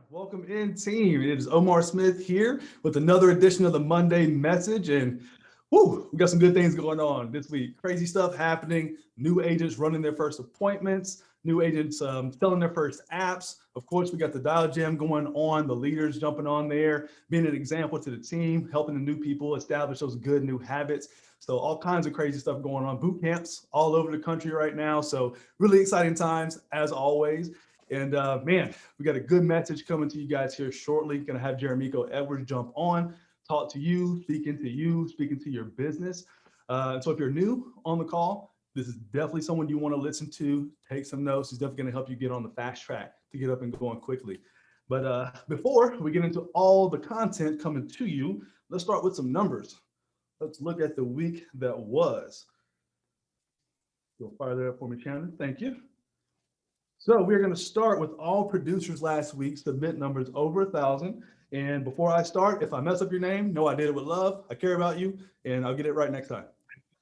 Welcome in, team. It is Omar Smith here with another edition of the Monday Message. And whoo, we got some good things going on this week. Crazy stuff happening. New agents running their first appointments, new agents selling their first apps. Of course, we got the Dial Jam going on, the leaders jumping on there, being an example to the team, helping the new people establish those good new habits. So all kinds of crazy stuff going on. Boot camps all over the country right now. So really exciting times as always. And man, we got a good message coming to you guys here shortly. Going to have Jeremico Edwards jump on, talk to you, speaking to your business. So if you're new on the call, this is definitely someone you want to listen to, take some notes. He's definitely going to help you get on the fast track to get up and going quickly. But before we get into all the content coming to you, let's start with some numbers. Let's look at the week that was. You'll fire that up for me, Shannon. Thank you. So we're going to start with all producers last week submit numbers over 1,000. And before I start, if I mess up your name, know I did it with love. I care about you, and I'll get it right next time.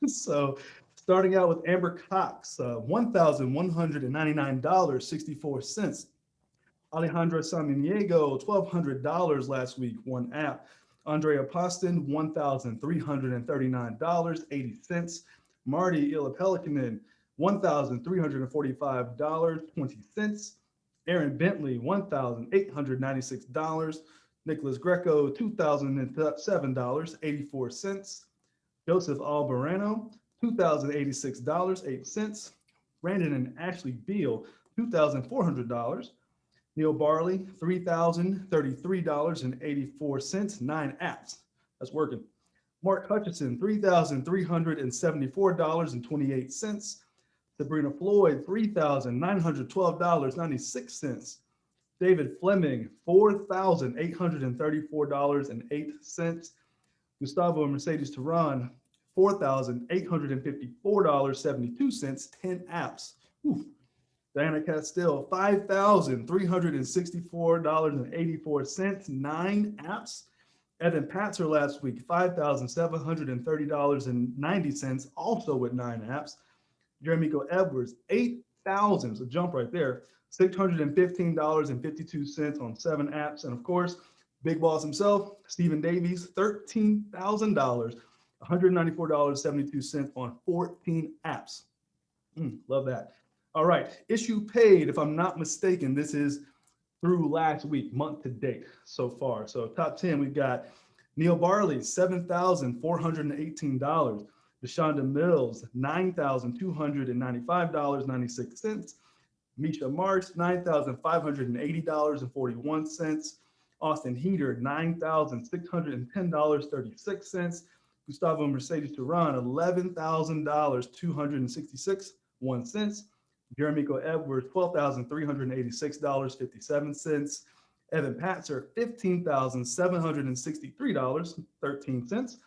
So starting out with Amber Cox, $1,199.64. Alejandra Samaniego, $1,200 last week, one app. Andrea Poston, $1,339.80. Marty Ilapelikanen, $1,345.20. Aaron Bentley, $1,896. Nicholas Greco, $2,007.84. Joseph Albarano, $2,086.08. Brandon and Ashley Beal, $2,400. Neil Barley, $3,033.84, 9 apps. That's working. Mark Hutchison, $3,374.28. Sabrina Floyd, $3,912.96. David Fleming, $4,834.08. Gustavo and Mercedes Tehran, $4,854.72, 10 apps. Ooh. Diana Castile, $5,364.84, 9 apps. Evan Patzer last week, $5,730.90, also with 9 apps. Jeremico Edwards, $8,000, so jump right there, $615.52 on 7 apps. And of course, big boss himself, Stephen Davies, $13,000, $194.72 on 14 apps. Love that. All right, issue paid, if I'm not mistaken, this is through last week, month to date so far. So top 10, we've got Neil Barley, $7,418. Deshonda Mills, $9,295.96. Misha Marsh, $9,580.41. Austin Heater, $9,610.36. Gustavo Mercedes Tehran, $11,000, Jeremico Edwards, $12,386.57. Evan Patzer, $15,763.13.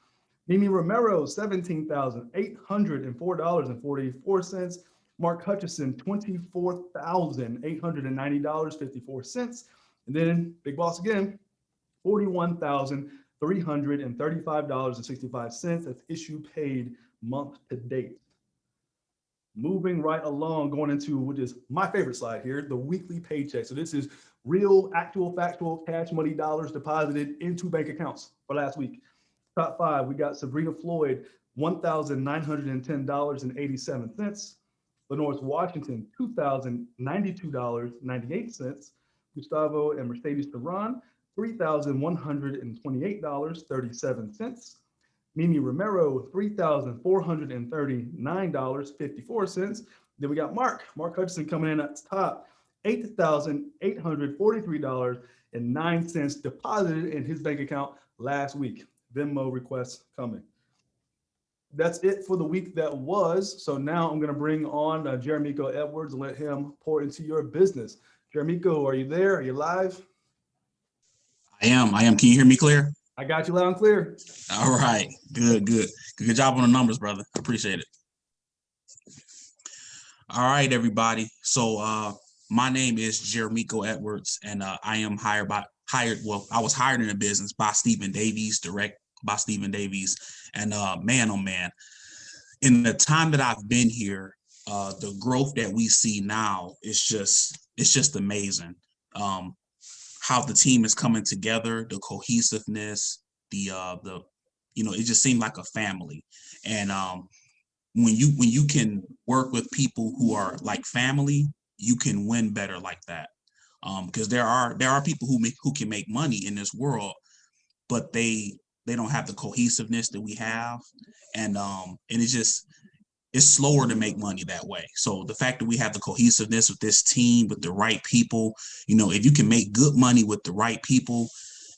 Mimi Romero, $17,804.44. Mark Hutchison, $24,890.54. And then Big Boss again, $41,335.65. That's issue paid month to date. Moving right along, going into what is my favorite slide here, the weekly paycheck. So this is real, actual, factual cash money dollars deposited into bank accounts for last week. Top 5, we got Sabrina Floyd, $1,910.87. Lenore Washington, $2,092.98. Gustavo and Mercedes Tehran, $3,128.37. Mimi Romero, $3,439.54. Then we got Mark Hutchison coming in at the top, $8,843.09 deposited in his bank account last week. Venmo requests coming. That's it for the week that was. So now I'm going to bring on Jeremico Edwards and let him pour into your business. Jeremico, are you there? Are you live? I am. Can you hear me clear? I got you loud and clear. All right. Good job on the numbers, brother. I appreciate it. All right, everybody. So my name is Jeremico Edwards, and I am I was hired in a business by Stephen Davies, direct by Stephen Davies. And man, oh man, in the time that I've been here, the growth that we see now is just amazing. how the team is coming together, the cohesiveness, the it just seemed like a family. And when you can work with people who are like family, you can win better like that. Because there are people who can make money in this world, but they don't have the cohesiveness that we have, and it's slower to make money that way. So the fact that we have the cohesiveness with this team, with the right people, if you can make good money with the right people,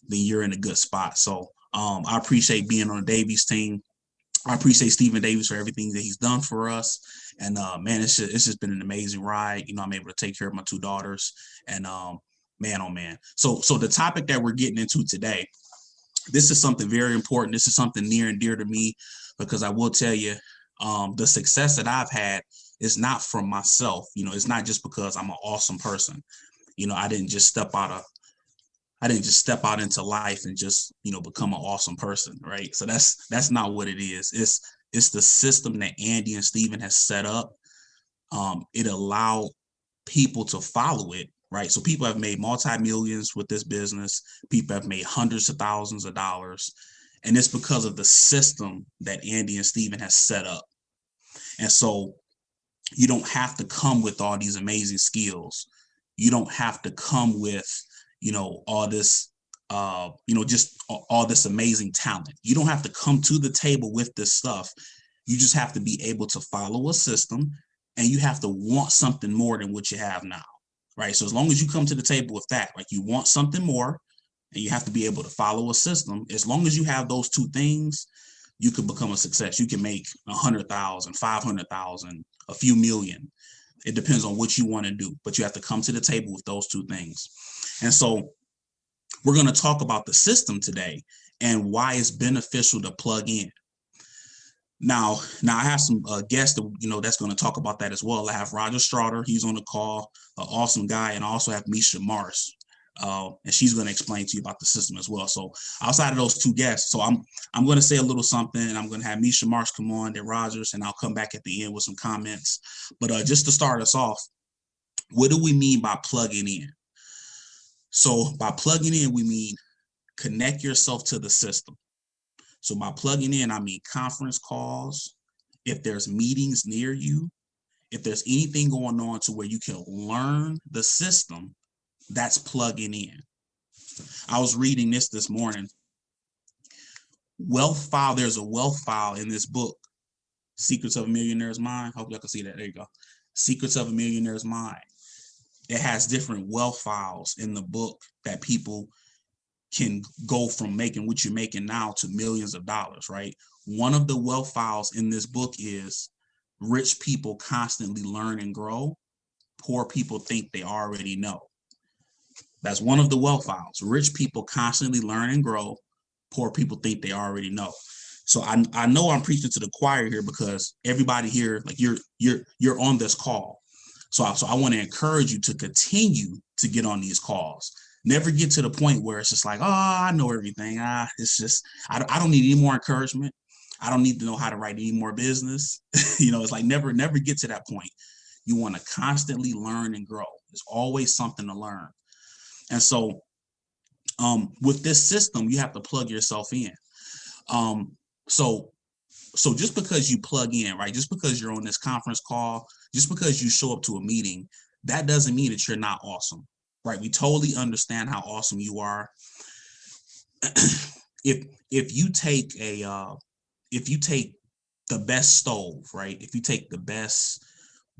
then you're in a good spot. So I appreciate being on the Davies team. I appreciate Stephen Davies for everything that he's done for us. And man, it's just been an amazing ride. I'm able to take care of my 2 daughters, and man, oh man. So the topic that we're getting into today, this is something very important. This is something near and dear to me, because I will tell you, the success that I've had is not from myself. It's not just because I'm an awesome person. I didn't just step out into life and just, become an awesome person, right? So that's not what it is. It's the system that Andy and Steven has set up. It allowed people to follow it, right? So people have made multi-millions with this business. People have made hundreds of thousands of dollars. And it's because of the system that Andy and Steven has set up. And so you don't have to come with all these amazing skills. You don't have to come with, all this, just all this amazing talent. You don't have to come to the table with this stuff. You just have to be able to follow a system, and you have to want something more than what you have now, right? So as long as you come to the table with that, like you want something more, and you have to be able to follow a system, as long as you have those 2 things, you can become a success. You can make 100,000, 500,000, a few million. It depends on what you want to do, but you have to come to the table with those 2 things. And so we're going to talk about the system today and why it's beneficial to plug in. Now I have some guests that, that's going to talk about that as well. I have Roger Straughter. He's on the call, an awesome guy. And I also have Misha Marsh. And she's going to explain to you about the system as well. So outside of those 2 guests, so I'm going to say a little something, and I'm going to have Misha Marsh come on, then Rogers, and I'll come back at the end with some comments. But just to start us off, what do we mean by plugging in? So by plugging in, we mean connect yourself to the system. So by plugging in, I mean conference calls. If there's meetings near you, if there's anything going on to where you can learn the system, that's plugging in. I was reading this morning. Wealth file. There's a wealth file in this book, Secrets of a Millionaire's Mind. Hope y'all can see that. There you go. Secrets of a Millionaire's Mind. It has different wealth files in the book that people can go from making what you're making now to millions of dollars, right? One of the wealth files in this book is rich people constantly learn and grow. Poor people think they already know. That's one of the wealth files. Rich people constantly learn and grow. Poor people think they already know. So I know I'm preaching to the choir here, because everybody here, like you're on this call. So I want to encourage you to continue to get on these calls. Never get to the point where it's just like, oh, I know everything. It's just, I don't need any more encouragement. I don't need to know how to write any more business. It's like never get to that point. You want to constantly learn and grow. There's always something to learn. And so with this system, you have to plug yourself in. So just because you plug in, right? Just because you're on this conference call, just because you show up to a meeting, that doesn't mean that you're not awesome, right? We totally understand how awesome you are. If you take the best stove, right? If you take the best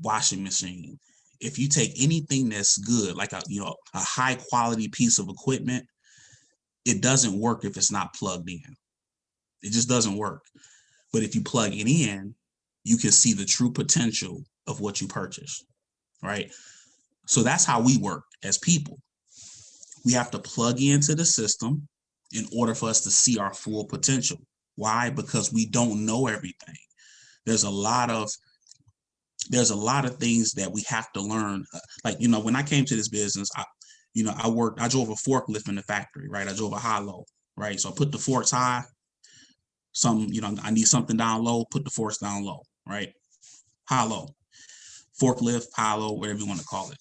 washing machine, if you take anything that's good, like a high quality piece of equipment, it doesn't work if it's not plugged in. It just doesn't work. But if you plug it in, you can see the true potential of what you purchase, right? So that's how we work as people. We have to plug into the system in order for us to see our full potential. Why? Because we don't know everything. There's a lot of things that we have to learn. Like, when I came to this business, I drove a forklift in the factory, right? I drove a high-low, right? So I put the forks high. I need something down low, put the forks down low, right? High-low, forklift, high-low, whatever you want to call it.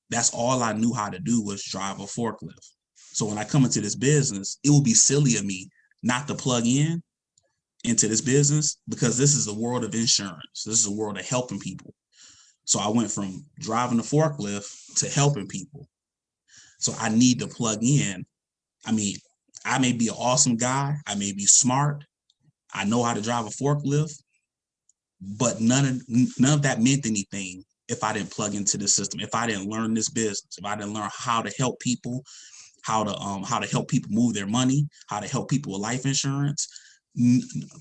That's all I knew how to do, was drive a forklift. So when I come into this business, it would be silly of me not to plug into this business, because this is a world of insurance. This is a world of helping people. So I went from driving the forklift to helping people. So I need to plug in. I mean, I may be an awesome guy. I may be smart. I know how to drive a forklift, but none of that meant anything if I didn't plug into the system, if I didn't learn this business, if I didn't learn how to help people, how to help people move their money, how to help people with life insurance.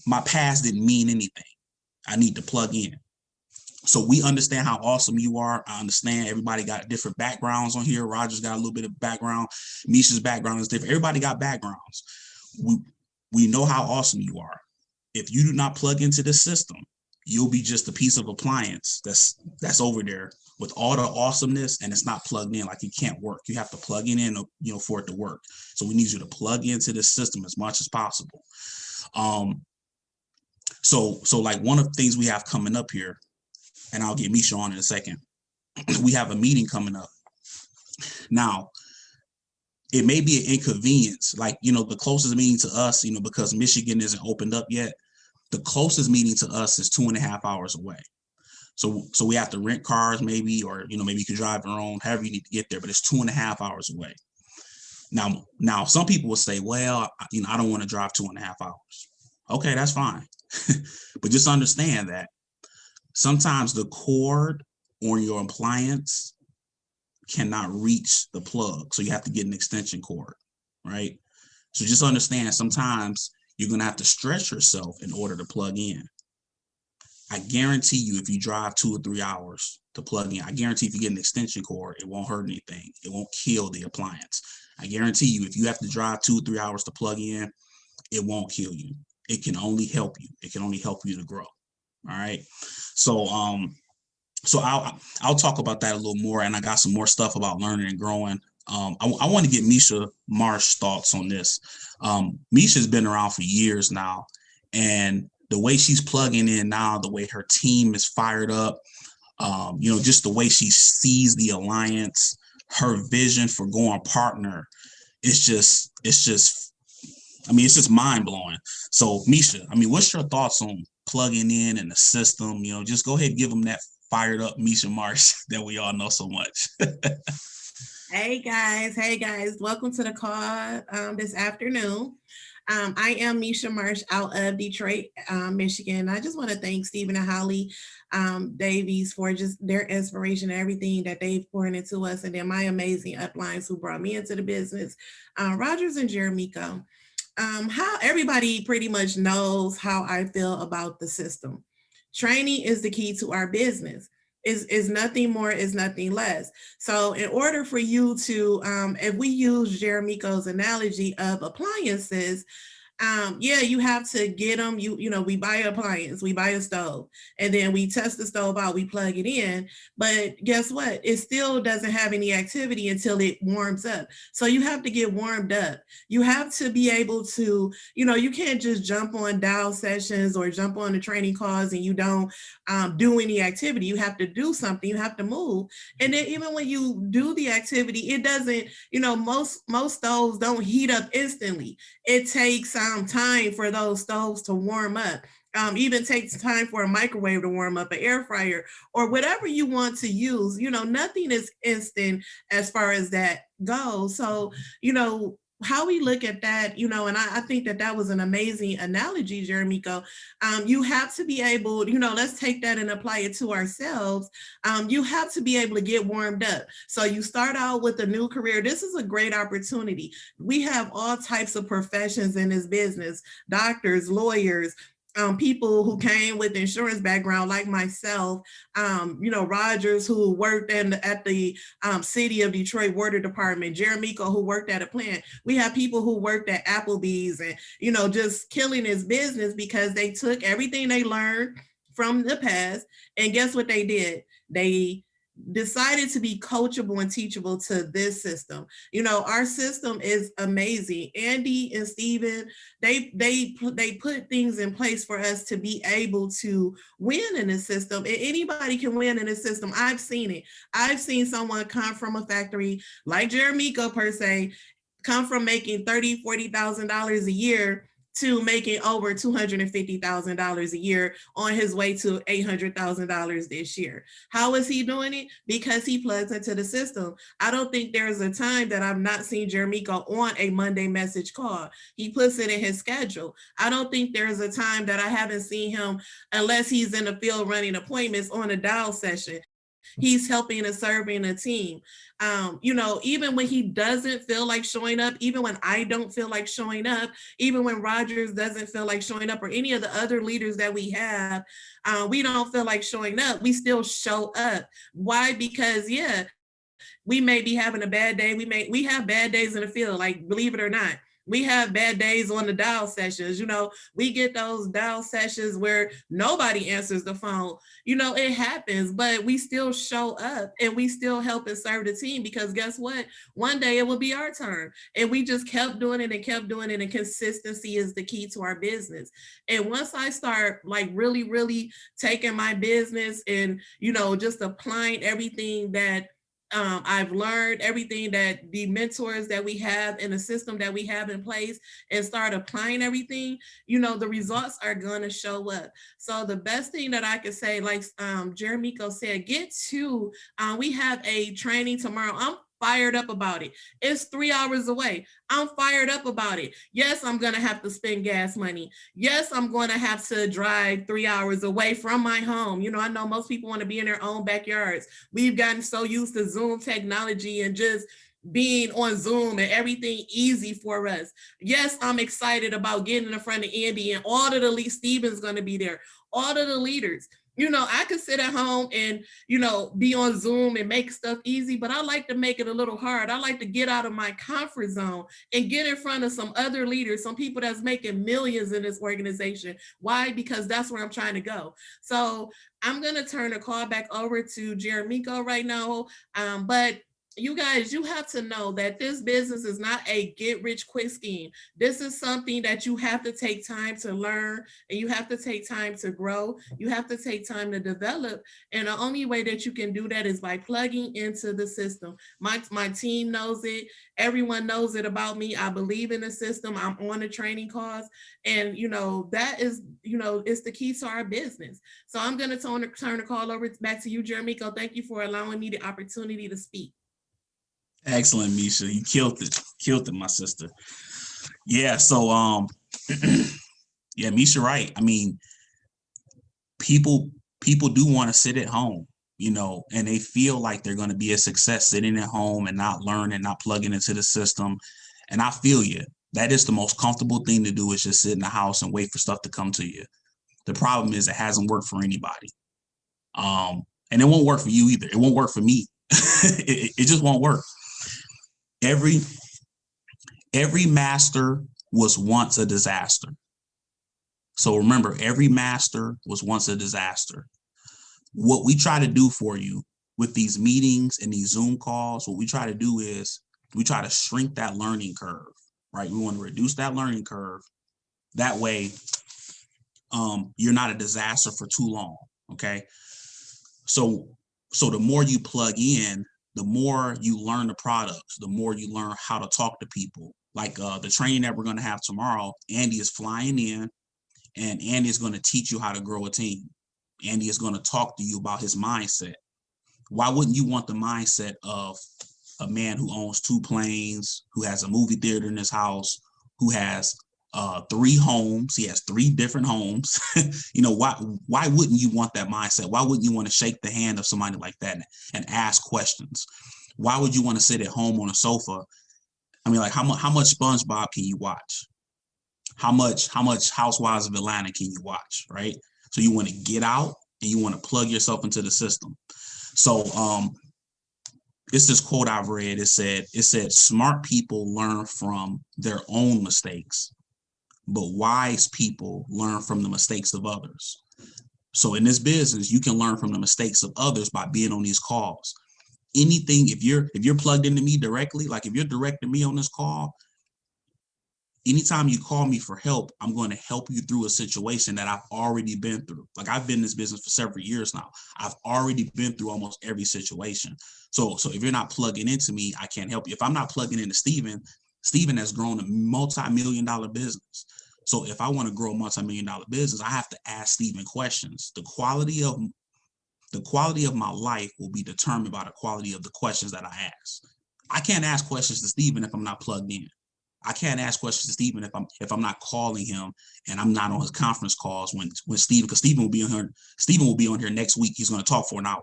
My past didn't mean anything. I need to plug in. So we understand how awesome you are. I understand everybody got different backgrounds on here. Roger's got a little bit of background. Misha's background is different. Everybody got backgrounds. We know how awesome you are. If you do not plug into the system, you'll be just a piece of appliance that's over there with all the awesomeness, and it's not plugged in. Like, it can't work. You have to plug it in, for it to work. So we need you to plug into the system as much as possible. So like, one of the things we have coming up here, and I'll get Misha on in a second, we have a meeting coming up. Now, it may be an inconvenience, like, the closest meeting to us, because Michigan isn't opened up yet, the closest meeting to us is 2.5 hours away. So we have to rent cars maybe, or, maybe you can drive your own, however you need to get there, but it's 2.5 hours away. Now some people will say, well, I don't want to drive 2.5 hours. Okay, that's fine. But just understand that sometimes the cord on your appliance cannot reach the plug. So you have to get an extension cord, right? So just understand, sometimes you're going to have to stretch yourself in order to plug in. I guarantee you, if you drive 2 or 3 hours to plug in, I guarantee if you get an extension cord, it won't hurt anything. It won't kill the appliance. I guarantee you, if you have to drive 2 or 3 hours to plug in, it won't kill you. It can only help you. It can only help you to grow. All right. So I'll talk about that a little more, and I got some more stuff about learning and growing. I want to get Misha Marsh thoughts on this. Misha's been around for years now, and the way she's plugging in now, the way her team is fired up, just the way she sees the alliance, her vision for going partner, it's just mind blowing. So Misha, what's your thoughts on plugging in the system? Just go ahead and give them that fired up Misha Marsh that we all know so much. Hey guys, welcome to the call this afternoon. I am Misha Marsh out of Detroit, Michigan. I just want to thank Stephen and Holly Davies for just their inspiration and everything that they've poured into us, and then my amazing uplines who brought me into the business, Rogers and Jeremico. How everybody pretty much knows how I feel about the system. Training is the key to our business. Is nothing more, is nothing less. So in order for you to, if we use Jeremico's analogy of appliances, you have to get them. We buy an appliance, we buy a stove, and then we test the stove out, we plug it in. But guess what? It still doesn't have any activity until it warms up. So you have to get warmed up. You have to be able to, you can't just jump on dial sessions or jump on the training calls and you don't do any activity. You have to do something. You have to move. And then even when you do the activity, it doesn't, most stoves don't heat up instantly. It takes time for those stoves to warm up. Even takes time for a microwave to warm up, an air fryer, or whatever you want to use. Nothing is instant as far as that goes. So, how we look at that, and I think that was an amazing analogy, Jeremico. You have to be able, let's take that and apply it to ourselves. You have to be able to get warmed up. So you start out with a new career. This is a great opportunity. We have all types of professions in this business: doctors, lawyers, people who came with insurance background like myself, Rogers, who worked at the city of Detroit water department, Jeremico, who worked at a plant. We have people who worked at Applebee's and, just killing his business because they took everything they learned from the past. And guess what they did? They decided to be coachable and teachable to this system. Our system is amazing. Andy and Steven, they put things in place for us to be able to win in this system. And anybody can win in this system. I've seen it. I've seen someone come from a factory like Jeremico per se, come from making $30,000, $40,000 a year to making over $250,000 a year on his way to $800,000 this year. How is he doing it? Because he plugs into the system. I don't think there's a time that I've not seen Jermico on a Monday message call. He puts it in his schedule. I don't think there's a time that I haven't seen him, unless he's in the field running appointments, on a dial session. He's helping and serving a team. Even when he doesn't feel like showing up, even when I don't feel like showing up, even when Rogers doesn't feel like showing up, or any of the other leaders that we have, we don't feel like showing up, we still show up. Why? Because we may be having a bad day. We have bad days in the field, like, believe it or not. We have bad days on the dial sessions. We get those dial sessions where nobody answers the phone. It happens, but we still show up and we still help and serve the team, because guess what? One day it will be our turn. And we just kept doing it and kept doing it. And consistency is the key to our business. And once I start like really, really taking my business and, just applying everything that I've learned, everything that the mentors that we have and the system that we have in place, and start applying everything, the results are going to show up. So the best thing that I could say, like Jermico said, we have a training tomorrow. I'm fired up about it. It's 3 hours away. I'm fired up about it. Yes, I'm going to have to spend gas money. Yes, I'm going to have to drive 3 hours away from my home. I know most people want to be in their own backyards. We've gotten so used to Zoom technology and just being on Zoom and everything easy for us. Yes, I'm excited about getting in front of Andy, and all of the lead. Steven's going to be there. All of the leaders. I could sit at home and, be on Zoom and make stuff easy, but I like to make it a little hard. I like to get out of my comfort zone and get in front of some other leaders, some people that's making millions in this organization. Why? Because that's where I'm trying to go. So I'm going to turn the call back over to Jermico right now. But you guys, you have to know that this business is not a get rich quick scheme. This is something that you have to take time to learn, and you have to take time to grow. You have to take time to develop. And the only way that you can do that is by plugging into the system. My team knows it. Everyone knows it about me. I believe in the system. I'm on the training calls. And, that is, it's the key to our business. So I'm going to turn the call over back to you, Jermico. Thank you for allowing me the opportunity to speak. Excellent, Misha. You killed it, my sister. Yeah. So, yeah, Misha Wright. I mean, people do want to sit at home, and they feel like they're going to be a success sitting at home and not learning, not plugging into the system. And I feel you. That is the most comfortable thing to do, is just sit in the house and wait for stuff to come to you. The problem is it hasn't worked for anybody. And it won't work for you either. It won't work for me. it just won't work. Every master was once a disaster. So remember, every master was once a disaster. What we try to do for you with these meetings and these Zoom calls, what we try to do is we try to shrink that learning curve, right? We want to reduce that learning curve. That way, you're not a disaster for too long, okay? So the more you plug in, the more you learn the products, the more you learn how to talk to people. Like the training that we're going to have tomorrow, Andy is flying in, and Andy is going to teach you how to grow a team. Andy is going to talk to you about his mindset. Why wouldn't you want the mindset of a man who owns 2 planes, who has a movie theater in his house, who has 3 homes? He has 3 different homes. Why wouldn't you want that mindset? Why wouldn't you want to shake the hand of somebody like that and ask questions? Why would you want to sit at home on a sofa? I mean, like, how much SpongeBob can you watch? How much Housewives of Atlanta can you watch, right? So you want to get out and you want to plug yourself into the system. So it's this quote I've read. It said, smart people learn from their own mistakes, but wise people learn from the mistakes of others. So in this business, you can learn from the mistakes of others by being on these calls. Anything, if you're plugged into me directly, like if you're directing me on this call, anytime you call me for help, I'm going to help you through a situation that I've already been through. Like, I've been in this business for several years now. I've already been through almost every situation. So if you're not plugging into me, I can't help you. If I'm not plugging into Steven, Stephen has grown a multi-million-dollar business. So if I want to grow a multi-million-dollar business, I have to ask Stephen questions. The quality of my life will be determined by the quality of the questions that I ask. I can't ask questions to Stephen if I'm not plugged in. I can't ask questions to Stephen if I'm not calling him and I'm not on his conference calls when Stephen, because Stephen will be on here. Stephen will be on here next week. He's going to talk for an hour.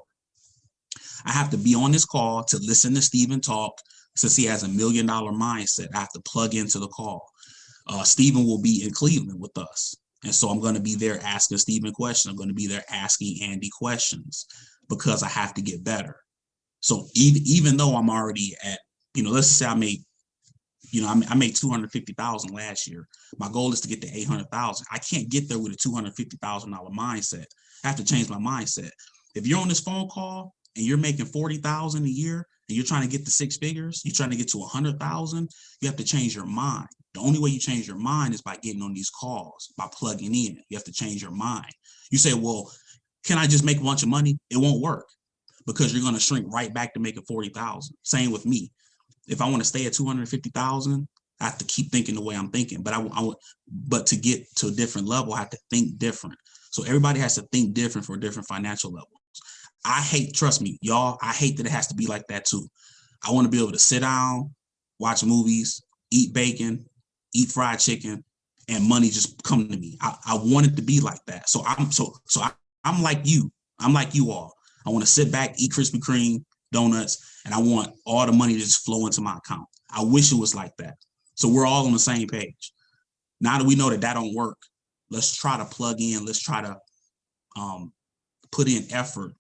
I have to be on this call to listen to Stephen talk, since he has $1 million mindset. I have to plug into the call. Stephen will be in Cleveland with us. And so I'm going to be there asking Stephen questions. I'm going to be there asking Andy questions because I have to get better. So even though I'm already at, let's say I made, I made 250,000 last year. My goal is to get to 800,000. I can't get there with a $250,000 mindset. I have to change my mindset. If you're on this phone call and you're making 40,000 a year and you're trying to get to 6 figures, you're trying to get to 100,000, you have to change your mind. The only way you change your mind is by getting on these calls, by plugging in. You have to change your mind. You say, well, can I just make a bunch of money? It won't work because you're going to shrink right back to making 40,000. Same with me. If I want to stay at 250,000, I have to keep thinking the way I'm thinking. But to get to a different level, I have to think different. So everybody has to think different for different financial levels. Trust me, y'all, I hate that it has to be like that too. I want to be able to sit down, watch movies, eat bacon, eat fried chicken, and money just come to me. I want it to be like that. So I'm like you. I'm like you all. I want to sit back, eat Krispy Kreme, donuts, and I want all the money to just flow into my account. I wish it was like that. So we're all on the same page. Now that we know that don't work, let's try to plug in. Let's try to put in effort,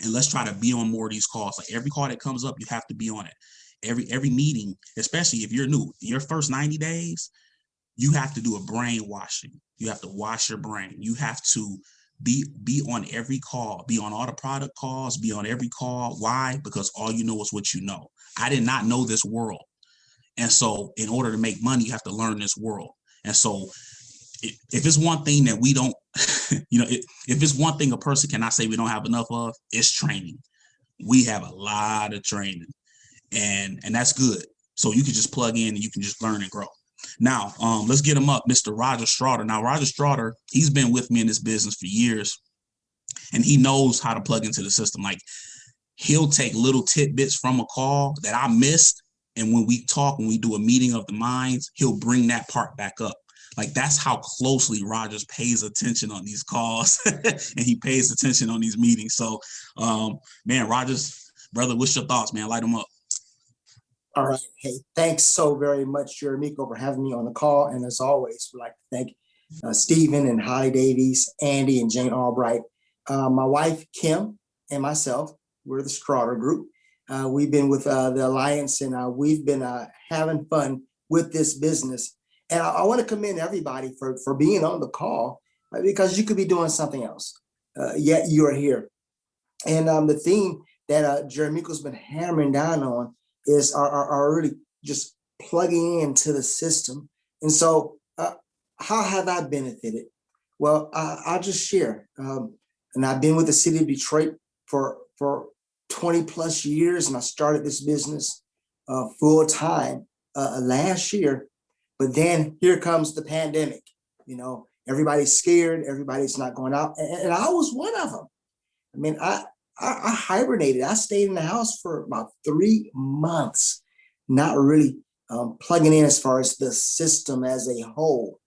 and let's try to be on more of these calls. Like every call that comes up, you have to be on it. Every meeting, especially if you're new, your first 90 days, you have to do a brainwashing. You have to wash your brain. You have to be on every call, be on all the product calls, be on every call. Why? Because all you know is what you know. I did not know this world. And so in order to make money, you have to learn this world. And so if it's one thing that we don't, if it's one thing a person cannot say we don't have enough of, it's training. We have a lot of training. And that's good. So you can just plug in and you can just learn and grow. Now, let's get him up, Mr. Roger Straughter. Now, Roger Straughter, he's been with me in this business for years, and he knows how to plug into the system. Like, he'll take little tidbits from a call that I missed, and when we talk, when we do a meeting of the minds, he'll bring that part back up. Like, that's how closely Rogers pays attention on these calls, and he pays attention on these meetings. So, man, Rogers, brother, what's your thoughts, man? Light them up. All right. Hey, thanks so very much, Jeremico, for having me on the call. And as always, we'd like to thank Stephen and Holly Davies, Andy and Jane Albright, my wife, Kim, and myself. We're the Straughter Group. We've been with the Alliance, and we've been having fun with this business. And I want to commend everybody for being on the call, because you could be doing something else, yet you are here. And the theme that Jeremico's been hammering down on is are really just plugging into the system. And so how have I benefited? Well, I'll just share. And I've been with the city of Detroit for 20 plus years, and I started this business full time last year. But then here comes the pandemic. Everybody's scared, everybody's not going out. And I was one of them. I mean, I hibernated. I stayed in the house for about 3 months, not really plugging in as far as the system as a whole.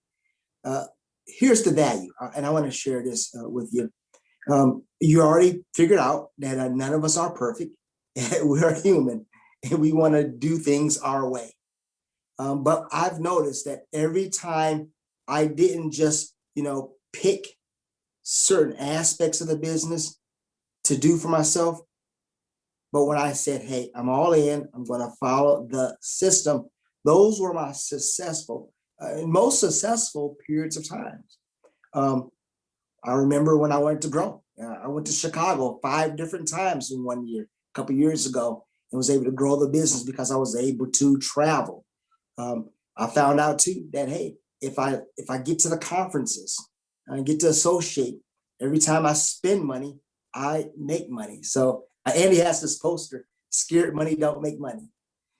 Here's the value, and I want to share this with you. You already figured out that none of us are perfect. We are human, and we want to do things our way. But I've noticed that every time I didn't just, pick certain aspects of the business to do for myself, but when I said, hey, I'm all in, I'm going to follow the system, those were my most successful periods of time. I remember when I went to grow. I went to Chicago 5 different times in 1 year, a couple of years ago, and was able to grow the business because I was able to travel. I found out too that, hey, if I get to the conferences, I get to associate, every time I spend money, I make money. So Andy has this poster, scared money don't make money.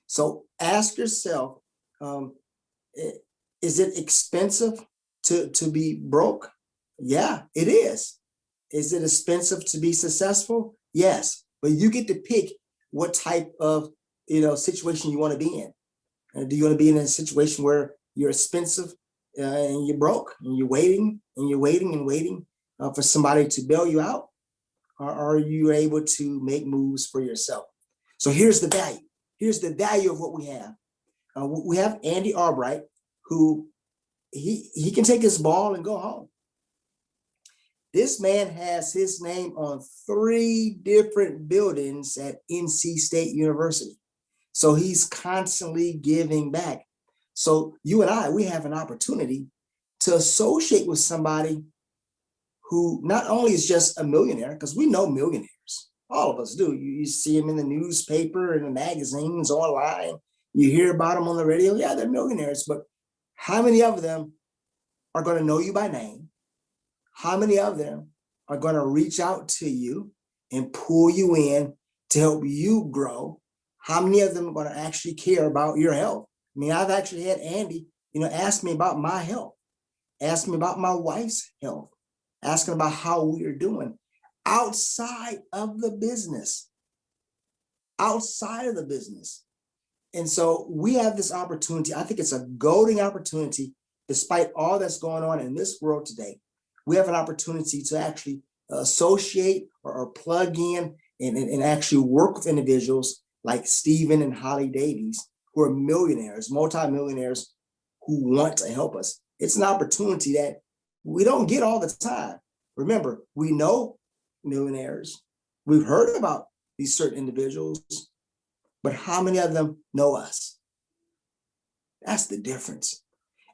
So ask yourself, Is it expensive to be broke? Yeah, it is. Is it expensive to be successful? Yes, but you get to pick what type of situation you want to be in. Do you want to be in a situation where you're expensive and you're broke and you're waiting and you're waiting and waiting for somebody to bail you out? Or are you able to make moves for yourself? So here's the value. Here's the value of what we have. We have Andy Albright, who he can take his ball and go home. This man has his name on 3 different buildings at NC State University. So he's constantly giving back. So you and I, we have an opportunity to associate with somebody who not only is just a millionaire, because we know millionaires, all of us do. You see them in the newspaper, in the magazines, online. You hear about them on the radio. Yeah, they're millionaires, but how many of them are going to know you by name? How many of them are going to reach out to you and pull you in to help you grow? How many of them are going to actually care about your health? I mean, I've actually had Andy, ask me about my health, ask me about my wife's health, asking about how we are doing outside of the business, outside of the business. And so we have this opportunity. I think it's a golden opportunity, despite all that's going on in this world today. We have an opportunity to actually associate or plug in and actually work with individuals like Stephen and Holly Davies, who are millionaires, multimillionaires, who want to help us. It's an opportunity that we don't get all the time. Remember, we know millionaires. We've heard about these certain individuals, but how many of them know us? That's the difference.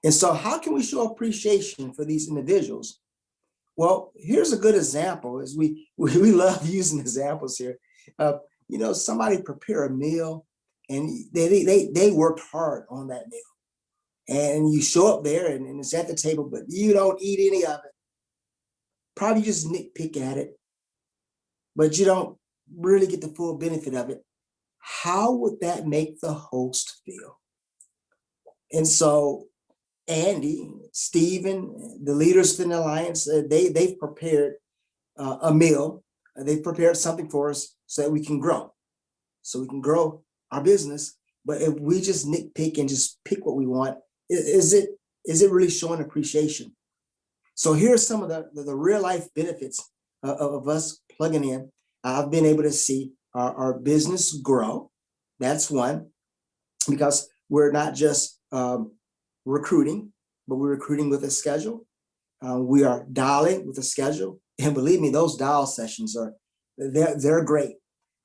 And so how can we show appreciation for these individuals? Well, here's a good example, as we love using examples here. Somebody prepare a meal and they worked hard on that meal. And you show up there and it's at the table, but you don't eat any of it. Probably just nitpick at it, but you don't really get the full benefit of it. How would that make the host feel? And so Andy, Stephen, the leaders in the Alliance, they've prepared a meal. They've prepared something for us so that we can grow. So we can grow our business. But if we just nitpick and just pick what we want, is it really showing appreciation? So here's some of the real life benefits of us plugging in. I've been able to see our business grow. That's one, because we're not just recruiting, but we're recruiting with a schedule. We are dialing with a schedule. And believe me, those dial sessions they're great.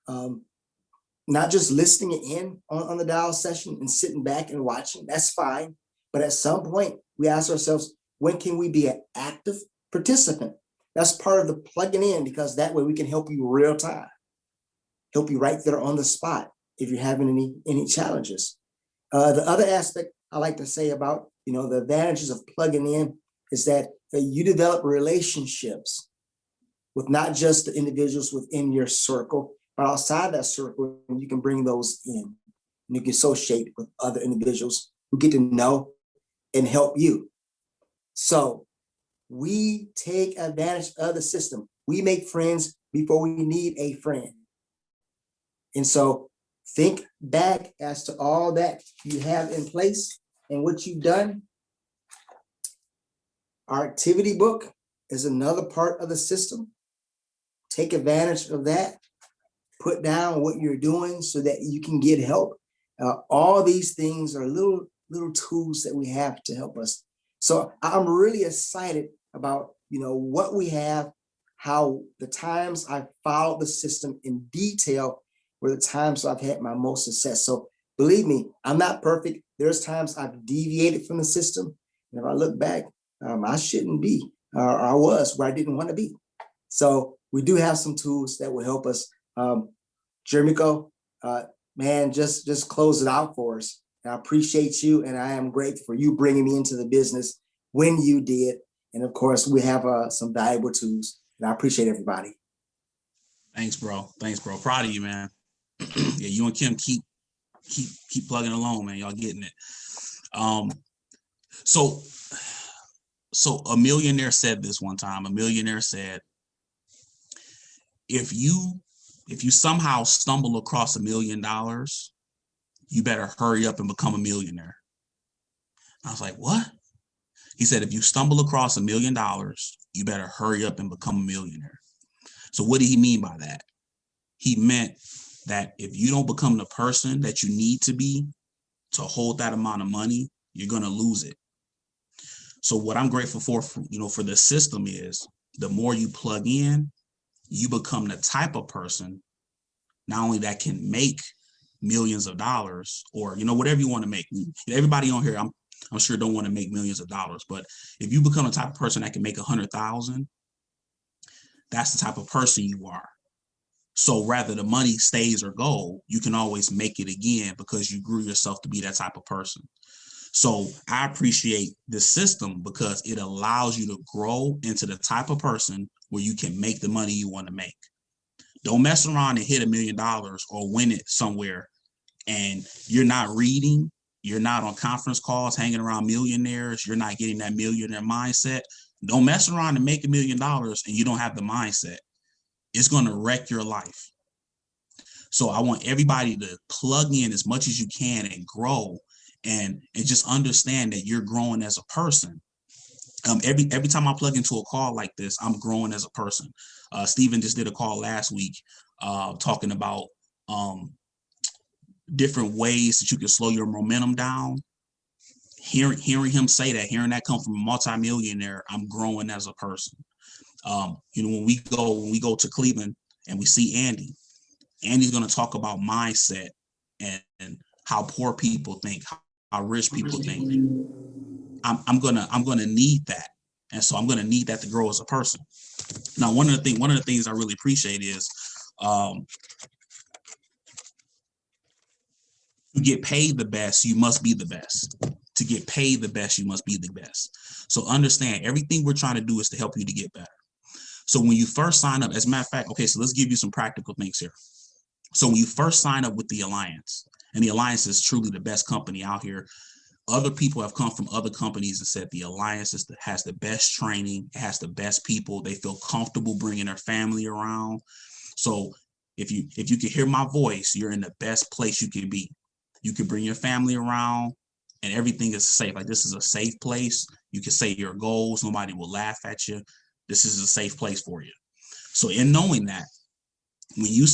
Not just listening in on the dial session and sitting back and watching, that's fine. But at some point, we ask ourselves, when can we be an active participant? That's part of the plugging in, because that way we can help you real time, help you right there on the spot if you're having any challenges. The other aspect I like to say about the advantages of plugging in is that you develop relationships with not just the individuals within your circle, but outside that circle, and you can bring those in. And you can associate with other individuals who get to know and help you. So we take advantage of the system. We make friends before we need a friend. And so think back as to all that you have in place and what you've done. Our activity book is another part of the system. Take advantage of that. Put down what you're doing so that you can get help. All these things are little tools that we have to help us. So I'm really excited about what we have, how the times I followed the system in detail were the times I've had my most success. So believe me, I'm not perfect. There's times I've deviated from the system. And if I look back, I shouldn't be, or I was where I didn't want to be. So we do have some tools that will help us. Jermico, man, just close it out for us. I appreciate you, and I am grateful for you bringing me into the business when you did. And of course, we have some valuable tools, and I appreciate everybody. Thanks, bro. Proud of you, man. Yeah, you and Kim keep plugging along, man. Y'all getting it. So a millionaire said this one time. A millionaire said, if you somehow stumble across $1 million, you better hurry up and become a millionaire. I was like, what? He said, if you stumble across $1 million, you better hurry up and become a millionaire. So what did he mean by that? He meant that if you don't become the person that you need to be to hold that amount of money, you're going to lose it. So what I'm grateful for the system is the more you plug in, you become the type of person not only that can make millions of dollars or, whatever you want to make. Everybody on here, I'm sure don't want to make millions of dollars, but if you become the type of person that can make 100,000, that's the type of person you are. So rather the money stays or go, you can always make it again because you grew yourself to be that type of person. So I appreciate this system because it allows you to grow into the type of person where you can make the money you want to make. Don't mess around and hit $1 million or win it somewhere and you're not reading, you're not on conference calls, hanging around millionaires, you're not getting that millionaire mindset. Don't mess around and make $1 million and you don't have the mindset. It's going to wreck your life. So I want everybody to plug in as much as you can and grow and just understand that you're growing as a person. Every time I plug into a call like this, I'm growing as a person. Stephen just did a call last week talking about different ways that you can slow your momentum down. Hearing him say that, hearing that come from a multimillionaire, I'm growing as a person. When we go to Cleveland and we see Andy's going to talk about mindset and how poor people think, how rich people think. I'm gonna need that, and so I'm gonna need that to grow as a person. Now, one of the things I really appreciate is to get paid the best, you must be the best. To get paid the best, you must be the best. So understand, everything we're trying to do is to help you to get better. So when you first sign up, as a matter of fact, okay, so let's give you some practical things here. So when you first sign up with the Alliance, and the Alliance is truly the best company out here, other people have come from other companies and said the Alliance has the best training, it has the best people, they feel comfortable bringing their family around. So if you can hear my voice, you're in the best place you can be. You can bring your family around and everything is safe. Like, this is a safe place. You can say your goals, nobody will laugh at you. This is a safe place for you. So in knowing that, when you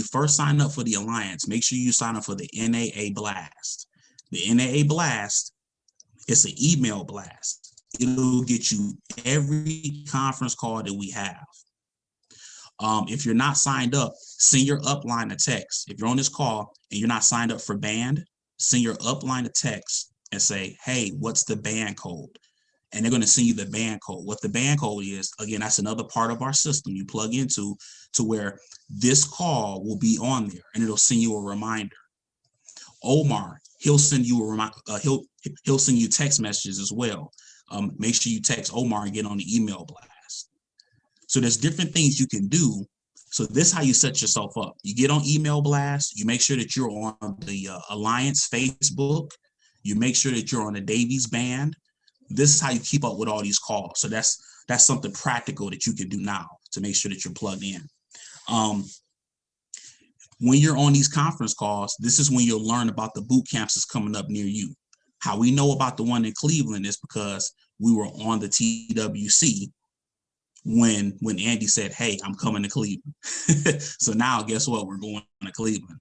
first sign up for the Alliance, make sure you sign up for the NAA Blast. The NAA Blast, it's an email blast. It'll get you every conference call that we have. If you're not signed up, send your upline a text. If you're on this call and you're not signed up for band, send your upline a text and say, hey, what's the band code? And they're going to send you the band code. What the band code is, again, that's another part of our system you plug into to where this call will be on there and it'll send you a reminder. Omar, he'll send you he'll send you text messages as well. Make sure you text Omar and get on the email blast. So there's different things you can do. So this is how you set yourself up. You get on email blast. You make sure that you're on the Alliance Facebook. You make sure that you're on the Davies band. This is how you keep up with all these calls. So that's something practical that you can do now to make sure that you're plugged in. When you're on these conference calls, this is when you'll learn about the boot camps that's coming up near you. How we know about the one in Cleveland is because we were on the TWC when Andy said, hey, I'm coming to Cleveland. So now guess what? We're going to Cleveland.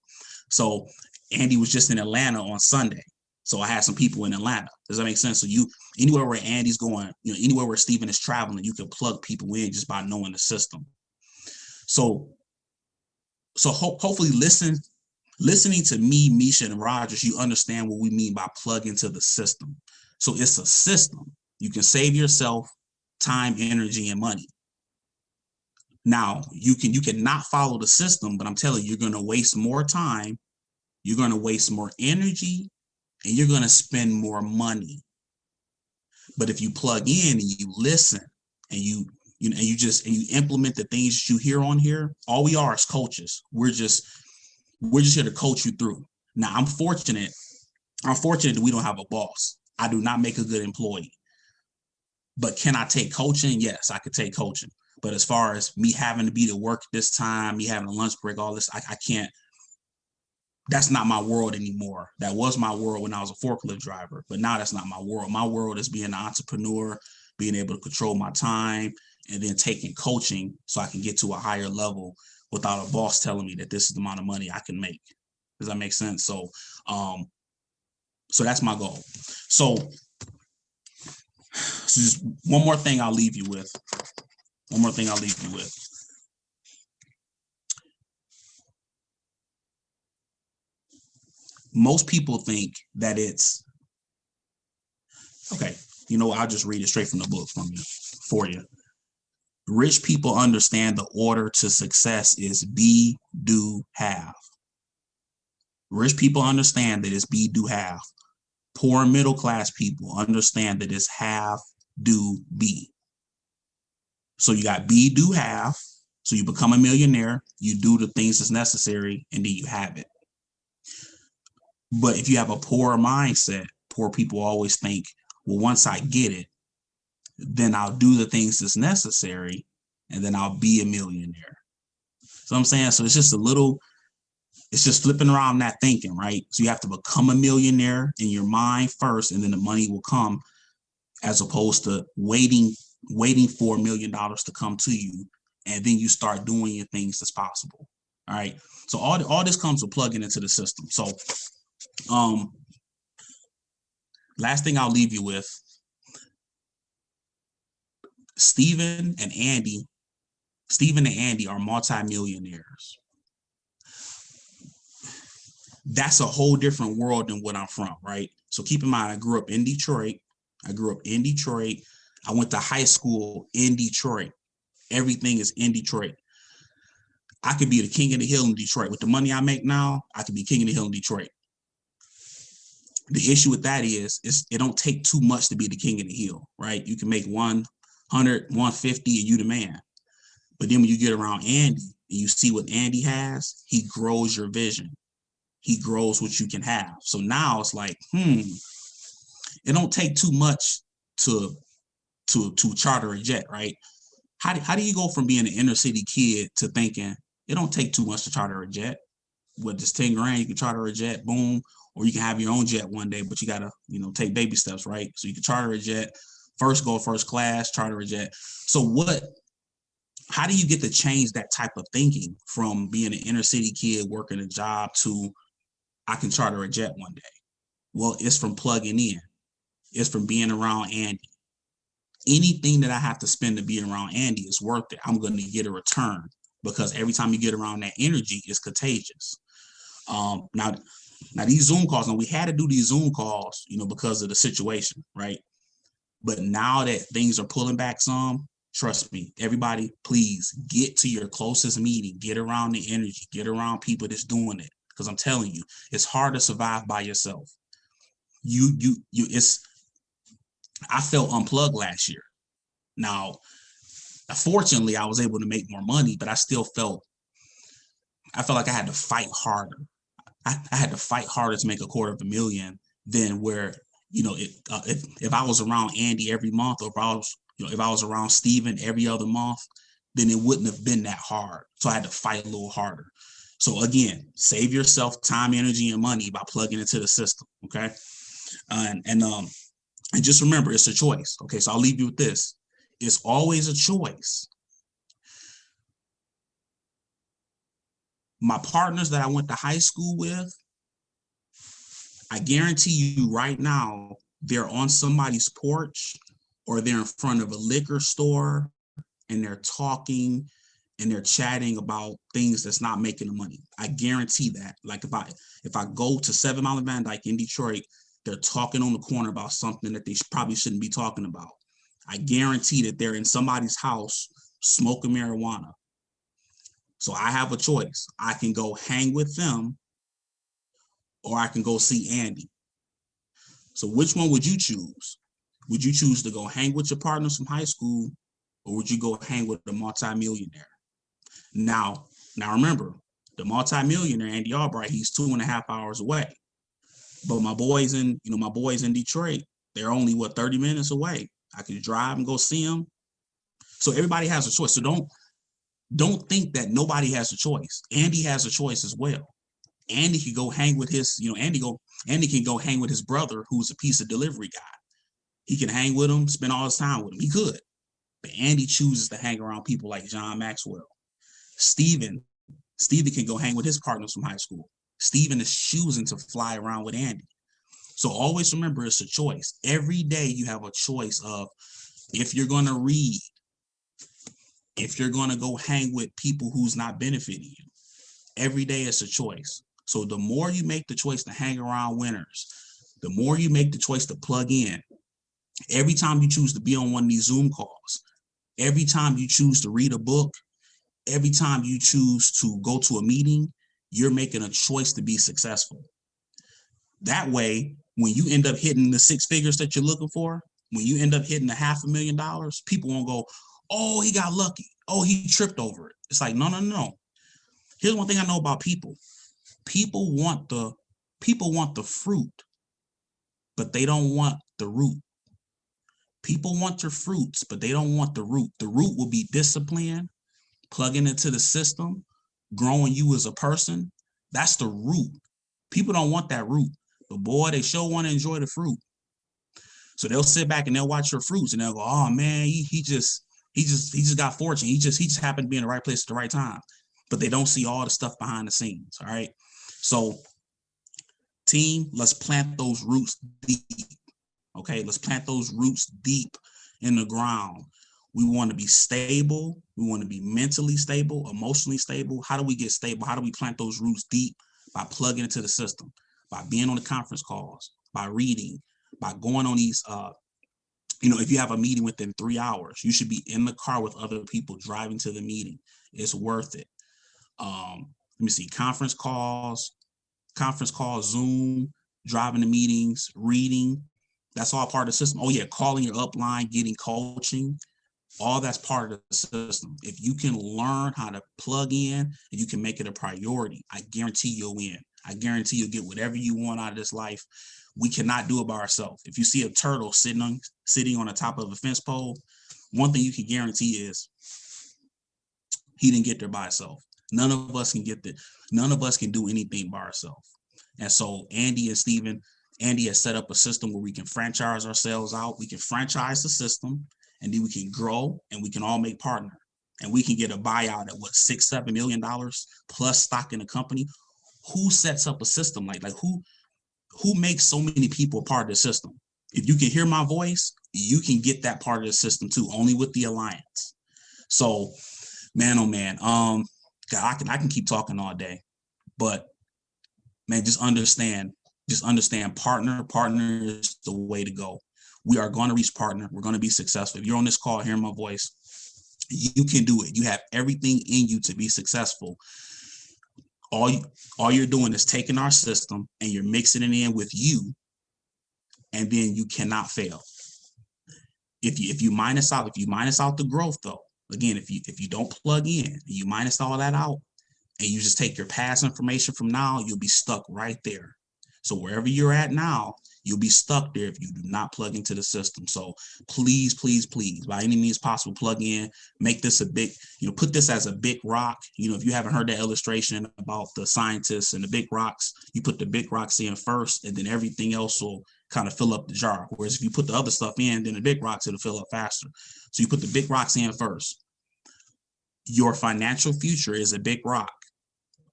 So Andy was just in Atlanta on Sunday. So I had some people in Atlanta. Does that make sense? So anywhere where Andy's going, anywhere where Stephen is traveling, you can plug people in just by knowing the system. So hopefully listening to me, Misha, and Rogers, you understand what we mean by plug into the system. So it's a system. You can save yourself time, energy, and money. Now, you cannot follow the system, but I'm telling you, you're going to waste more time, you're going to waste more energy, and you're going to spend more money. But if you plug in and you listen and you implement the things that you hear on here, all we are is coaches. We're just here to coach you through. Now, I'm fortunate I'm fortunate that we don't have a boss. I do not make a good employee. But can I take coaching? Yes, I could take coaching. But as far as me having to be to work this time, me having a lunch break, all this, I can't. That's not my world anymore. That was my world when I was a forklift driver, but now that's not my world. My world is being an entrepreneur, being able to control my time, and then taking coaching so I can get to a higher level without a boss telling me that this is the amount of money I can make. Does that make sense? So that's my goal. So just one more thing I'll leave you with. Most people think that it's, okay, I'll just read it straight from the book for you. Rich people understand the order to success is be, do, have. Rich people understand that it's be, do, have. Poor and middle class people understand that it's have, do, be. So you got be, do, have. So you become a millionaire, you do the things that's necessary, and then you have it. But if you have a poor mindset, poor people always think, well, once I get it, then I'll do the things that's necessary, and then I'll be a millionaire. So I'm saying, so it's just flipping around that thinking, right? So you have to become a millionaire in your mind first, and then the money will come, as opposed to waiting for $1 million to come to you, and then you start doing your things that's possible. All right. So all this comes with plugging into the system. So last thing I'll leave you with, Stephen and Andy are multimillionaires. That's a whole different world than what I'm from, right? So keep in mind, I grew up in Detroit. I went to high school in Detroit. Everything is in Detroit. I could be the king of the hill in Detroit. With the money I make now, I could be king of the hill in Detroit. The issue with that is it don't take too much to be the king of the hill, right? You can make 100, 150, and you the man. But then when you get around Andy and you see what Andy has, he grows your vision. He grows what you can have. So now it's like, it don't take too much to charter a jet, right? How do you go from being an inner city kid to thinking it don't take too much to charter a jet? With just 10 grand, you can charter a jet, boom, or you can have your own jet one day, but you gotta, take baby steps, right? So you can charter a jet, first go first class, charter a jet. So how do you get to change that type of thinking from being an inner city kid working a job to I can charter a jet one day? Well, it's from plugging in. It's from being around Andy. Anything that I have to spend to be around Andy is worth it. I'm going to get a return because every time you get around that energy, it's contagious. Now these Zoom calls, and we had to do these Zoom calls, because of the situation, right? But now that things are pulling back some, trust me, everybody, please get to your closest meeting, get around the energy, get around people that's doing it. Because I'm telling you, it's hard to survive by yourself. I felt unplugged last year. Now, fortunately, I was able to make more money, but I felt like I had to fight harder. I had to fight harder to make $250,000 than where, if I was around Andy every month, or if I was around Steven every other month, then it wouldn't have been that hard. So I had to fight a little harder. So again, save yourself time, energy, and money by plugging into the system. Okay. And just remember, it's a choice. Okay. So I'll leave you with this. It's always a choice. My partners that I went to high school with, I guarantee you right now, they're on somebody's porch or they're in front of a liquor store and they're talking and they're chatting about things that's not making the money. I guarantee that. Like if I go to 7 Mile and Van Dyke in Detroit, they're talking on the corner about something that they probably shouldn't be talking about. I guarantee that they're in somebody's house smoking marijuana. So I have a choice. I can go hang with them or I can go see Andy. So which one would you choose? Would you choose to go hang with your partners from high school, or would you go hang with a multimillionaire? Now remember, the multimillionaire, Andy Albright, he's 2.5 hours away. But my boys in Detroit, they're only 30 minutes away. I could drive and go see them. So everybody has a choice. So don't think that nobody has a choice. Andy has a choice as well. Andy can go hang with his, Andy can go hang with his brother, who's a pizza delivery guy. He can hang with him, spend all his time with him. He could. But Andy chooses to hang around people like John Maxwell. Steven can go hang with his partners from high school. Steven is choosing to fly around with Andy. So always remember, it's a choice. Every day you have a choice of if you're going to read, if you're going to go hang with people who's not benefiting you. Every day it's a choice. So the more you make the choice to hang around winners, the more you make the choice to plug in. Every time you choose to be on one of these Zoom calls, every time you choose to read a book, every time you choose to go to a meeting, you're making a choice to be successful. That way, when you end up hitting the 6 figures that you're looking for, when you end up hitting the $500,000, people won't go, oh, he got lucky. Oh, he tripped over it. It's like, no. Here's one thing I know about people. People want the fruit, but they don't want the root. People want your fruits, but they don't want the root. The root will be discipline, plugging into the system, growing you as a person. That's the root. People don't want that root, but boy, they sure want to enjoy the fruit. So they'll sit back and they'll watch your fruits and they'll go, oh man, he just got fortune. He just happened to be in the right place at the right time. But they don't see all the stuff behind the scenes. All right. So team, let's plant those roots deep. Okay, let's plant those roots deep in the ground. We want to be stable. We want to be mentally stable, emotionally stable. How do we get stable? How do we plant those roots deep? By plugging into the system, by being on the conference calls, by reading, by going on these, if you have a meeting within 3 hours, you should be in the car with other people driving to the meeting. It's worth it. Let me see, conference calls, Zoom, driving to meetings, reading. That's all part of the system. Oh yeah, calling your upline, getting coaching, all that's part of the system. If you can learn how to plug in and you can make it a priority, I guarantee you'll win. I guarantee you'll get whatever you want out of this life. We cannot do it by ourselves. If you see a turtle sitting on the top of a fence pole, one thing you can guarantee is he didn't get there by himself. None of us can get there. None of us can do anything by ourselves. And so Andy and Steven, Andy has set up a system where we can franchise ourselves out. We can franchise the system, and then we can grow, and we can all make partner. And we can get a buyout at $6-7 million plus stock in the company. Who sets up a system like who makes so many people a part of the system? If you can hear my voice, you can get that part of the system too, only with the alliance. So, man, oh man, God, I can keep talking all day, but man, just understand partner is the way to go. We are going to reach partner. We're going to be successful. If you're on this call hearing my voice, you can do it. You have everything in you to be successful. All you're doing is taking our system and you're mixing it in with you, and then you cannot fail. If you minus out the growth though, again, if you don't plug in, you minus all that out, and you just take your past information from now, you'll be stuck right there. So wherever you're at now, you'll be stuck there if you do not plug into the system. So please, by any means possible, plug in, make this a big, put this as a big rock. If you haven't heard that illustration about the scientists and the big rocks, you put the big rocks in first, and then everything else will kind of fill up the jar. Whereas if you put the other stuff in, then the big rocks, it'll fill up faster. So you put the big rocks in first. Your financial future is a big rock.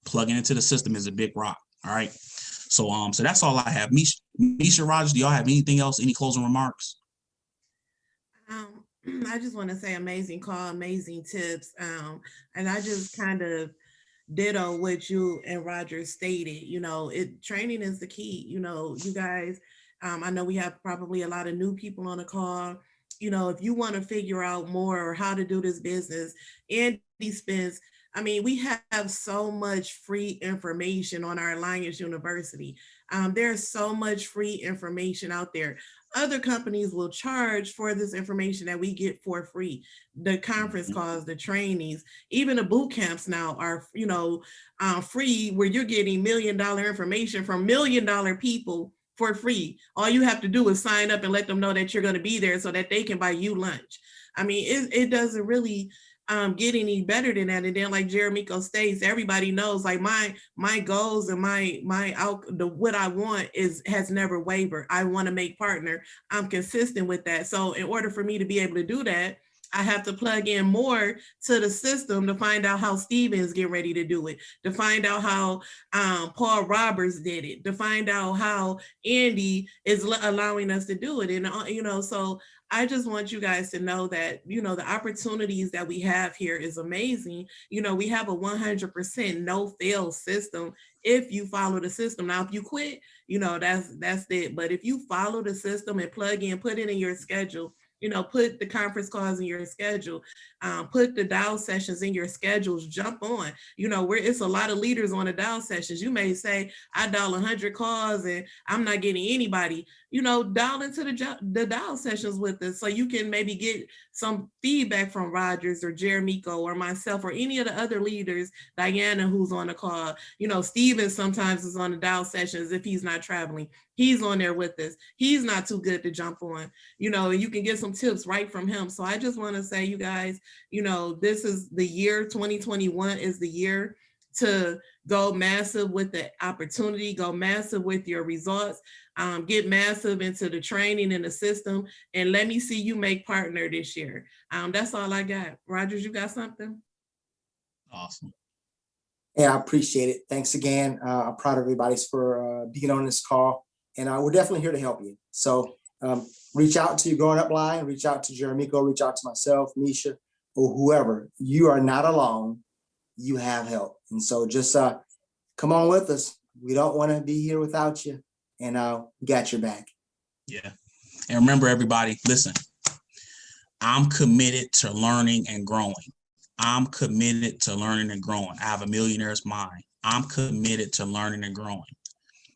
Plugging into the system is a big rock. All right. So that's all I have. Misha, Rogers, do y'all have anything else? Any closing remarks? I just want to say amazing call, amazing tips. And I just kind of ditto what you and Roger stated. Training is the key. You guys, I know we have probably a lot of new people on the call. If you want to figure out more how to do this business, Andy spends, we have so much free information on our Alliance University. There's so much free information out there. Other companies will charge for this information that we get for free. The conference calls, the trainings, even the boot camps now are, free, where you're getting $1 million information from $1 million people for free. All you have to do is sign up and let them know that you're going to be there so that they can buy you lunch. I mean, it doesn't really get any better than that. And then, like Jeremico states, everybody knows, like my goals and what I want has never wavered. I want to make partner. I'm consistent with that. So in order for me to be able to do that, I have to plug in more to the system to find out how Stevens get ready to do it, to find out how Paul Roberts did it, to find out how Andy is allowing us to do it. And, so I just want you guys to know that, the opportunities that we have here is amazing. We have a 100% no-fail system if you follow the system. Now, if you quit, that's it. But if you follow the system and plug in, put it in your schedule, put the conference calls in your schedule, put the dial sessions in your schedules, jump on, where it's a lot of leaders on the dial sessions. You may say, I dial 100 calls and I'm not getting anybody, dial into the dial sessions with us so you can maybe get some feedback from Rogers or Jeremico or myself or any of the other leaders, Diana, who's on the call. Steven sometimes is on the dial sessions if he's not traveling. He's on there with us. He's not too good to jump on, and you can get some tips right from him. So I just want to say, you guys, this is the year 2021 is the year to go massive with the opportunity, go massive with your results, get massive into the training and the system, and let me see you make partner this year. That's all I got. Rogers, you got something? Awesome. Yeah, I appreciate it. Thanks again. I'm proud of everybody for being on this call, and we're definitely here to help you. So reach out to your Growing Up line, reach out to Jeremico, reach out to myself, Misha, or whoever. You are not alone. You have help. And so just come on with us. We don't want to be here without you, and we got your back. Yeah. And remember, everybody, listen, I'm committed to learning and growing. I'm committed to learning and growing. I have a millionaire's mind. I'm committed to learning and growing.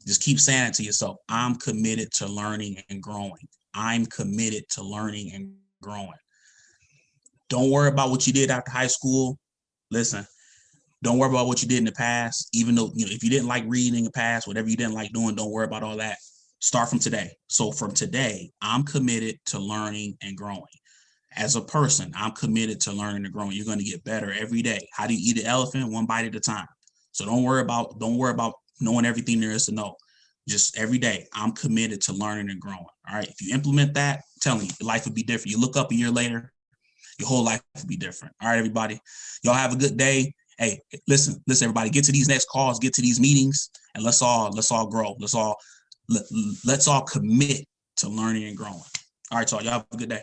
Just keep saying it to yourself. I'm committed to learning and growing. I'm committed to learning and growing. Don't worry about what you did after high school. Listen, don't worry about what you did in the past. Even though, if you didn't like reading in the past, whatever you didn't like doing, don't worry about all that. Start from today. So from today, I'm committed to learning and growing. As a person, I'm committed to learning and growing. You're going to get better every day. How do you eat an elephant? One bite at a time. So don't worry about knowing everything there is to know. Just every day, I'm committed to learning and growing. All right. If you implement that, I'm telling you, your life would be different. You look up a year later, your whole life would be different. All right, everybody. Y'all have a good day. Hey, listen, everybody, get to these next calls, get to these meetings, and let's all grow. Let's all commit to learning and growing. All right, so y'all have a good day.